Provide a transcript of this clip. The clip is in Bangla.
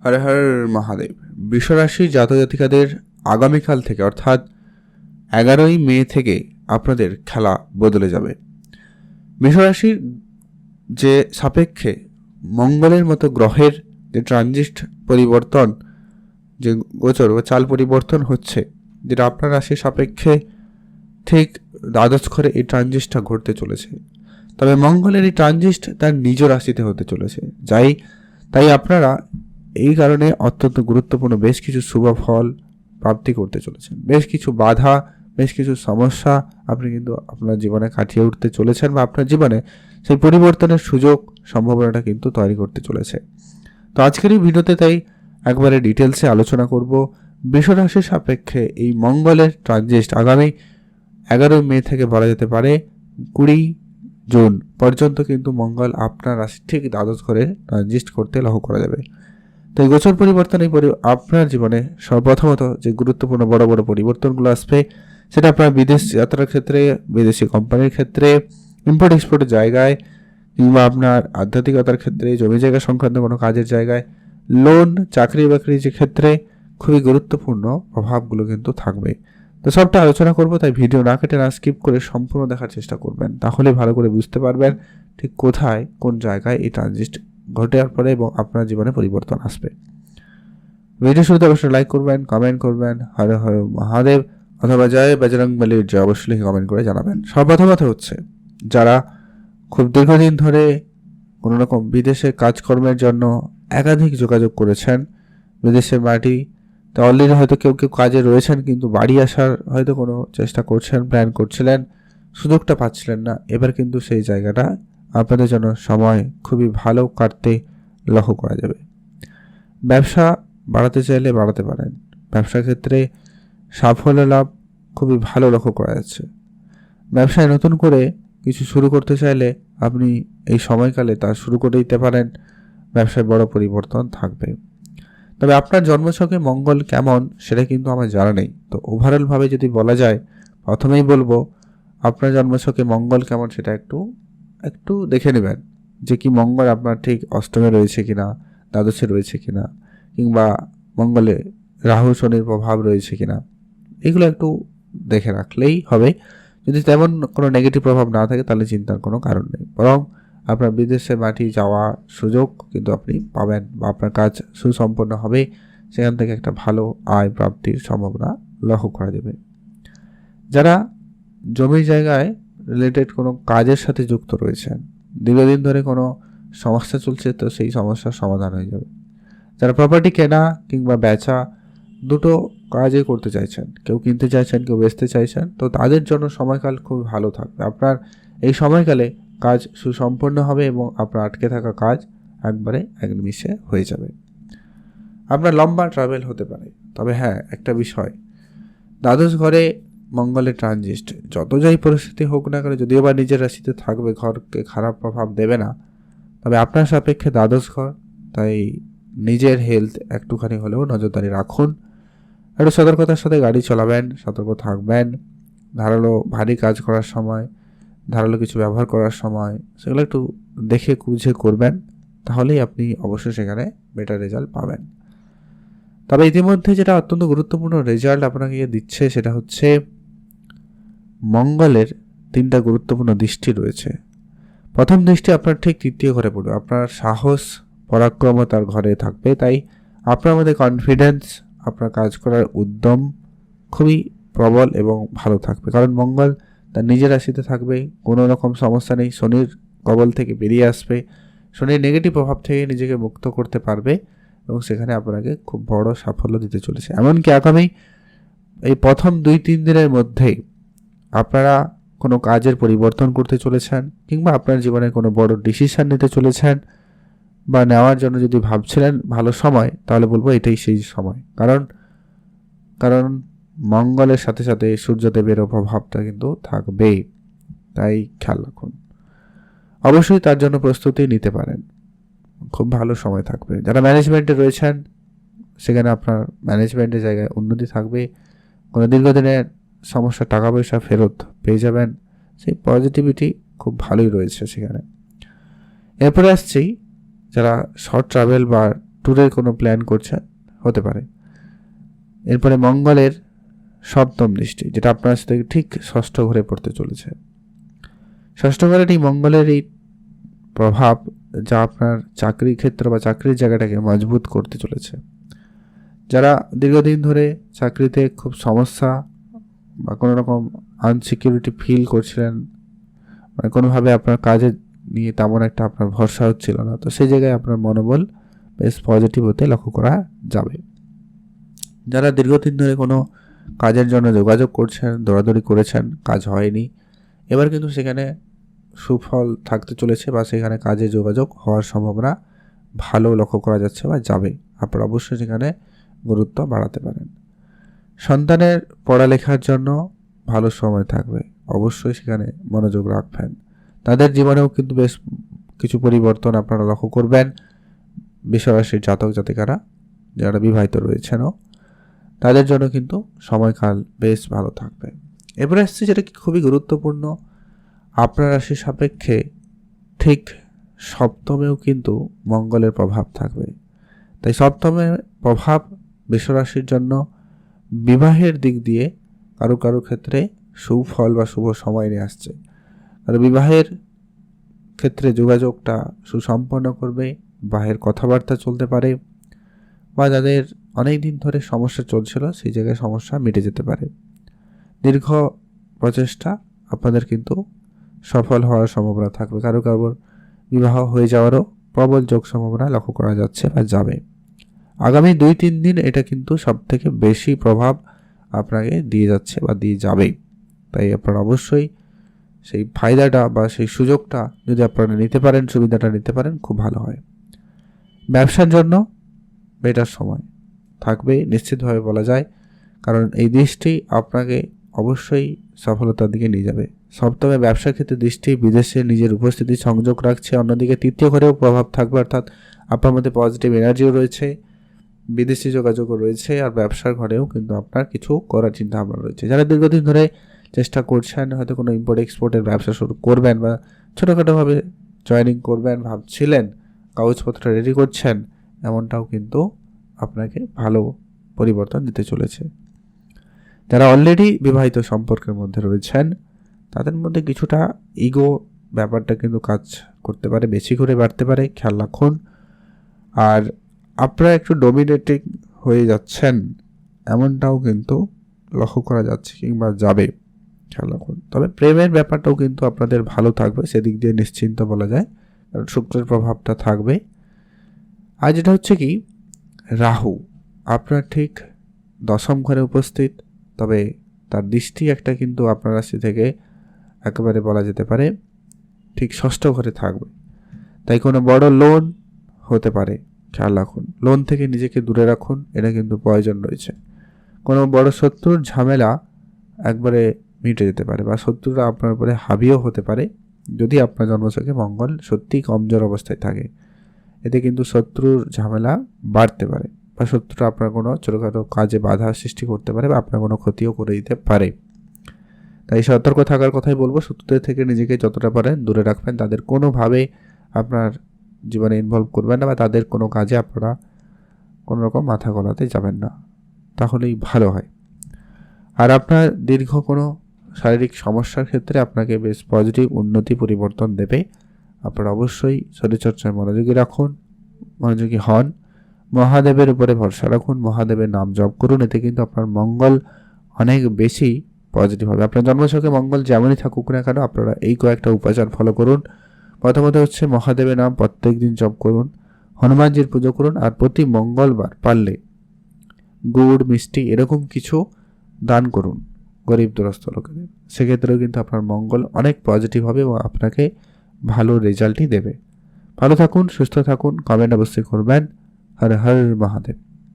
হর হর মহাদেব। বৃষরাশি জাতজাতিকাদের আগামীকাল থেকে অর্থাৎ 11ই মে থেকে আপনাদের খেলা বদলে যাবে। বৃষরাশির যে সাপেক্ষে মঙ্গলের মতো গ্রহের যে ট্রানজিট পরিবর্তন, যে গোচর বা চাল পরিবর্তন হচ্ছে, যেটা আপনার রাশির সাপেক্ষে ঠিক দ্বাদশ ঘরে এই ট্রানজিটটা ঘটতে চলেছে। তবে মঙ্গলের এই ট্রানজিট তার নিজ রাশিতে হতে চলেছে, তাই আপনারা এই কারণে অত্যন্ত গুরুত্বপূর্ণ বেশ কিছু শুভ ফল প্রাপ্তি করতে চলেছেন। বেশ কিছু বাধা, বেশ কিছু সমস্যা আপনি কিন্তু আপনার জীবনে কাটিয়ে উঠতে চলেছেন, বা আপনার জীবনে সেই পরিবর্তনের সুযোগ সম্ভাবনাটা কিন্তু তৈরি করতে চলেছে। তো আজকের এই ভিডিওতে তাই একবারে ডিটেলসে আলোচনা করব বৃষরাশির সাপেক্ষে এই মঙ্গলের ট্রানজিট আগামী 11 মে থেকে বলা যেতে পারে 20 জুন পর্যন্ত কিন্তু মঙ্গল আপনার রাশি ঠিক দ্বাদশ ঘরে ট্রানজিট করতে লক্ষ্য করা যাবে। তো এই গোচর পরিবর্তন আপনার জীবনে সর্বপ্রথমত যে গুরুত্বপূর্ণ বড় বড় পরিবর্তনগুলো আসবে, সেটা আপনার বিদেশ যাত্রার ক্ষেত্রে, বিদেশি কোম্পানির ক্ষেত্রে, ইম্পোর্ট এক্সপোর্টের জায়গায়, কিংবা আপনার আধ্যাত্মিকতার ক্ষেত্রে, জমি জায়গা সংক্রান্ত কোনো কাজের জায়গায়, লোন, চাকরি বাকরি যে ক্ষেত্রে খুবই গুরুত্বপূর্ণ প্রভাবগুলো কিন্তু থাকবে। তো সবটা আলোচনা করব, তাই ভিডিও না কেটে না স্কিপ করে সম্পূর্ণ দেখার চেষ্টা করবেন, তাহলে ভালো করে বুঝতে পারবেন ঠিক কোথায় কোন জায়গায় এই ট্রানজিট ঘটার পরে এবং আপনার জীবনে পরিবর্তন আসবে। ভিডিও শুরুতে অবশ্যই লাইক করবেন, কমেন্ট করবেন হর হর মহাদেব অথবা জয় বজরংবলীর জয় অবশ্যই কমেন্ট করে জানাবেন। সর্বপ্রথমত হচ্ছে, যারা খুব দীর্ঘদিন ধরে কোনো রকম বিদেশে কাজকর্মের জন্য একাধিক যোগাযোগ করেছেন, বিদেশের মাটি তো অলরেডি হয়তো কেউ কেউ কাজে রয়েছেন, কিন্তু বাড়ি আসার হয়তো কোনো চেষ্টা করছেন, প্ল্যান করছিলেন, সুযোগটা পাচ্ছিলেন না, এবার কিন্তু সেই জায়গাটা আপনাদের জন্য সময় খুবই ভালো কাটতে লক্ষ্য করা যাবে। ব্যবসা বাড়াতে চাইলে বাড়াতে পারেন। ব্যবসার ক্ষেত্রে সাফল্য লাভ খুবই ভালো লক্ষ্য করা যাচ্ছে। ব্যবসায় নতুন করে কিছু শুরু করতে চাইলে আপনি এই সময়কালে তা শুরু করে দিতে পারেন। ব্যবসায় বড় পরিবর্তন থাকবে। তবে আপনার জন্মছকে মঙ্গল কেমন সেটা কিন্তু আমার জানা নেই। তো ওভারঅলভাবে যদি বলা যায়, প্রথমেই বলবো আপনার জন্মছকে মঙ্গল কেমন সেটা একটু দেখে নেবেন, যে কি মঙ্গল আপনার ঠিক অষ্টমে রয়েছে কিনা, দ্বাদশে রয়েছে কিনা, কিংবা মঙ্গলে রাহু শনির প্রভাব রয়েছে কিনা, এগুলো একটু দেখে রাখলেই হবে। যদি তেমন কোনো নেগেটিভ প্রভাব না থাকে তাহলে চিন্তার কোনো কারণ নেই, বরং আপনার বিদেশে মাটি যাওয়া সুযোগ কিন্তু আপনি পাবেন, বা আপনার কাজ সুসম্পন্ন হবে, সেখান থেকে একটা ভালো আয় প্রাপ্তির সম্ভাবনা লক্ষ্য করা যাবে। যারা জমি জায়গায় রিলেটেড কোনো কাজের সাথে যুক্ত রয়েছেন, দীর্ঘদিন ধরে কোনো সমস্যা চলছে, তো সেই সমস্যার সমাধান হয়ে যাবে। যারা প্রপার্টি কেনা কিংবা বেচা দুটো কাজই করতে চাইছেন, কেউ কিনতে চাইছেন, কেউ বেচতে চাইছেন, তো তাদের জন্য সময়কাল খুব ভালো থাকবে। আপনার এই সময়কালে কাজ সুসম্পন্ন হবে এবং আপনার আটকে থাকা কাজ একবারে এক নিমিষে হয়ে যাবে। আপনার লম্বা ট্রাভেল হতে পারে। তবে হ্যাঁ, একটা বিষয়, দ্বাদশ ঘরে মঙ্গলের ট্রানজিট যত যাই পরিস্থিতি হোক না কেন, যদিও বা নিজের রাশিতে থাকবে, ঘরকে খারাপ প্রভাব দেবে না, তবে আপনার সাপেক্ষে দ্বাদশ ঘর, তাই নিজের হেলথ একটুখানি হলেও নজরদারি রাখুন। একটু সতর্কতার সাথে গাড়ি চালাবেন, সতর্ক থাকবেন। ধারালো ভারী কাজ করার সময়, ধারালো কিছু ব্যবহার করার সময় সেগুলো একটু দেখে বুঝে করবেন, তাহলেই আপনি অবশ্যই সেখানে বেটার রেজাল্ট পাবেন। তবে ইতিমধ্যে যেটা অত্যন্ত গুরুত্বপূর্ণ রেজাল্ট আপনাকে দিচ্ছে, সেটা হচ্ছে মঙ্গলের 3টা গুরুত্বপূর্ণ দৃষ্টি রয়েছে। প্রথম দৃষ্টি আপনার ঠিক 3য় ঘরে পড়বে। আপনার সাহস পরাক্রমতার ঘরে থাকবে, তাই আপনার মধ্যে কনফিডেন্স, আপনার কাজ করার উদ্যম খুবই প্রবল এবং ভালো থাকবে, কারণ মঙ্গল তার নিজের রাশিতে থাকবে। কোনো রকম সমস্যা নেই, শনির কবল থেকে বেরিয়ে আসবে, শনির নেগেটিভ প্রভাব থেকে নিজেকে মুক্ত করতে পারবে এবং সেখানে আপনাকে খুব বড় সাফল্য দিতে চলেছে। এমনকি আগামী এই প্রথম 2-3 দিনের মধ্যেই আপনারা কোনো কাজের পরিবর্তন করতে চলেছেন, কিংবা আপনার জীবনে কোনো বড় ডিসিশন নিতে চলেছেন বা নেওয়ার জন্য যদি ভাবছিলেন ভালো সময়, তাহলে বলবো এটাই সেই সময়। কারণ মঙ্গলের সাথে সাথে সূর্যদেবেরও প্রভাবটা কিন্তু থাকবেই, তাই খেয়াল রাখুন। অবশ্যই তার জন্য প্রস্তুতি নিতে পারেন, খুব ভালো সময় থাকবে। যারা ম্যানেজমেন্টে রয়েছেন, সেখানে আপনার ম্যানেজমেন্টের জায়গায় উন্নতি থাকবে। কোনো দীর্ঘদিনের সমস্যা টাকা পয়সা ফেরত পেয়ে যাবেন, সেই পজিটিভিটি খুব ভালোই রয়েছে সেখানে। এরপরে আসছি যারা শর্ট ট্রাভেল বা ট্যুরের কোনো প্ল্যান করছেন, হতে পারে। এরপরে মঙ্গলের সপ্তম দৃষ্টি, যেটা আপনার সাথে ঠিক ষষ্ঠ ঘরে পড়তে চলেছে। ষষ্ঠ ঘরের এই মঙ্গলের এই প্রভাব, যা আপনার চাকরি ক্ষেত্র বা চাকরির জায়গাটাকে মজবুত করতে চলেছে। যারা দীর্ঘদিন ধরে চাকরিতে খুব সমস্যা বা কোনো রকম আনসিকিউরিটি ফিল করছিলেন, মানে কোনোভাবে আপনার কাজে নিয়ে তেমন একটা আপনার ভরসা হচ্ছিল না, তো সেই জায়গায় আপনার মনোবল বেশ পজিটিভ হতে লক্ষ্য করা যাবে। যারা দীর্ঘদিন ধরে কোনো কাজের জন্য যোগাযোগ করছেন, দৌড়াদৌড়ি করেছেন, কাজ হয়নি, এবার কিন্তু সেখানে সুফল থাকতে চলেছে বা সেখানে কাজে যোগাযোগ হওয়ার সম্ভাবনা ভালো লক্ষ্য করা যাচ্ছে বা যাবে। আপনারা অবশ্যই সেখানে গুরুত্ব বাড়াতে পারেন। সন্তানের পড়ালেখার জন্য ভালো সময় থাকবে, অবশ্যই সেখানে মনোযোগ রাখবেন। তাদের জীবনেও কিন্তু বেশ কিছু পরিবর্তন আপনারা লক্ষ্য করবেন। বৃষরাশির জাতক জাতিকারা যারা বিবাহিত রয়েছেনও, তাদের জন্য কিন্তু সময়কাল বেশ ভালো থাকবে। এবারে আসছে যেটা কি খুবই গুরুত্বপূর্ণ, আপনার রাশির সাপেক্ষে ঠিক সপ্তমেও কিন্তু মঙ্গলের প্রভাব থাকবে। তাই সপ্তমের প্রভাব বৃষরাশির জন্য বিবাহের দিক দিয়ে কারো কারো ক্ষেত্রে সুফল বা শুভ সময় নিয়ে আসছে। আর বিবাহের ক্ষেত্রে যোগাযোগটা সুসম্পন্ন করবে, বিবাহের কথাবার্তা চলতে পারে, বা যাদের অনেক দিন ধরে সমস্যা চলছিল সেই জায়গায় সমস্যা মিটে যেতে পারে। দীর্ঘ প্রচেষ্টা আপনাদের কিন্তু সফল হওয়ার সম্ভাবনা থাকবে। কারো কারোর বিবাহ হয়ে যাওয়ারও প্রবল যোগ সম্ভাবনা লক্ষ্য করা যাচ্ছে বা যাবে। আগামী 2-3 দিন এটা কিন্তু সব থেকে বেশি প্রভাব আপনাকে দিয়ে যাচ্ছে বা দিয়ে যাবে। তাই আপনারা অবশ্যই সেই ফায়দাটা বা সেই সুযোগটা যদি আপনারা নিতে পারেন, সুবিধাটা নিতে পারেন, খুব ভালো হয়। ব্যবসার জন্য বেটার সময় থাকবে নিশ্চিতভাবে বলা যায়, কারণ এই দৃষ্টি আপনাকে অবশ্যই সফলতার দিকে নিয়ে যাবে। সপ্তমে ব্যবসার ক্ষেত্রে দৃষ্টি বিদেশে নিজের উপস্থিতি সংযোগ রাখছে। অন্যদিকে তৃতীয় ঘরেও প্রভাব থাকবে, অর্থাৎ আপনার মধ্যে পজিটিভ এনার্জিও রয়েছে, বিদেশি যোগাযোগও রয়েছে, আর ব্যবসার ঘরেও কিন্তু আপনার কিছু করার চিন্তা ভাবনা রয়েছে। যারা দীর্ঘদিন ধরে চেষ্টা করছেন, হয়তো কোনো ইম্পোর্ট এক্সপোর্টের ব্যবসা শুরু করবেন বা ছোটোখাটোভাবে জয়েনিং করবেন ভাবছিলেন, কাগজপত্র রেডি করছেন, এমনটাও কিন্তু আপনাকে ভালো পরিবর্তন দিতে চলেছে। যারা অলরেডি বিবাহিত সম্পর্কের মধ্যে রয়েছেন, তাদের মধ্যে কিছুটা ইগো ব্যাপারটা কিন্তু কাজ করতে পারে, বেশি করে বাড়তে পারে, খেয়াল রাখুন। আর আপনারা একটু ডমিনেটিং হয়ে যাচ্ছেন, এমনটাও কিন্তু লক্ষ্য করা যাচ্ছে কিংবা যাবে, খেয়াল রাখুন। তবে প্রেমের ব্যাপারটাও কিন্তু আপনাদের ভালো থাকবে, সেদিক দিয়ে নিশ্চিন্ত বলা যায়, কারণ শুক্রের প্রভাবটা থাকবে। আর যেটা হচ্ছে কি, রাহু আপনার ঠিক দশম ঘরে উপস্থিত, তবে তার দৃষ্টি একটা কিন্তু আপনার রাশি থেকে একেবারে বলা যেতে পারে ঠিক ষষ্ঠ ঘরে থাকবে। তাই কোনো বড় লোন হতে পারে, খেয়াল রাখুন। লোন থেকে নিজেকে দূরে রাখুন, এটা কিন্তু প্রয়োজন রয়েছে। কোনো বড় শত্রুর ঝামেলা একবারে মিটে যেতে পারে, বা শত্রুরা আপনার উপরে হাবিও হতে পারে যদি আপনার জন্মছকে মঙ্গল সত্যি কমজোর অবস্থায় থাকে। এতে কিন্তু শত্রুর ঝামেলা বাড়তে পারে, বা শত্রুরা আপনার কোনো ছোটোখাটো কাজে বাধা সৃষ্টি করতে পারে, বা আপনার কোনো ক্ষতিও করে দিতে পারে। তাই সতর্ক থাকার কথাই বলবো। শত্রুদের থেকে নিজেকে যতটা পারেন দূরে রাখবেন, তাদের কোনোভাবে আপনার জীবনে ইনভলভ করবেন না, বা তাদের কোনো কাজে আপনারা কোনো রকম মাথা গলাতে যাবেন না, তাহলেই ভালো হয়। আর আপনার দীর্ঘ কোনো শারীরিক সমস্যার ক্ষেত্রে আপনাকে বেশ পজিটিভ উন্নতি পরিবর্তন দেবে। আপনারা অবশ্যই শরীরচর্চায় মনোযোগী হন, মহাদেবের উপরে ভরসা রাখুন, মহাদেবের নাম জপ করুন, এতে কিন্তু আপনার মঙ্গল অনেক বেশি পজিটিভ হবে। আপনার জন্মছকে মঙ্গল যেমনই থাকুক না কেন, আপনারা এই কয়েকটা উপাচার ফলো করুন। প্রথমত হচ্ছে মহাদেবের নাম প্রত্যেক দিন জপ করুন, হনুমানজির পুজো করুন, আর প্রতি মঙ্গলবার পারলে গুড় মিষ্টি এরকম কিছু দান করুন গরিব দুরস্থ লোকেদের। সেক্ষেত্রেও কিন্তু আপনার মঙ্গল অনেক পজিটিভ হবে এবং আপনাকে ভালো রেজাল্টই দেবে। ভালো থাকুন, সুস্থ থাকুন, কমেন্ট অবশ্যই করবেন। হর হর মহাদেব।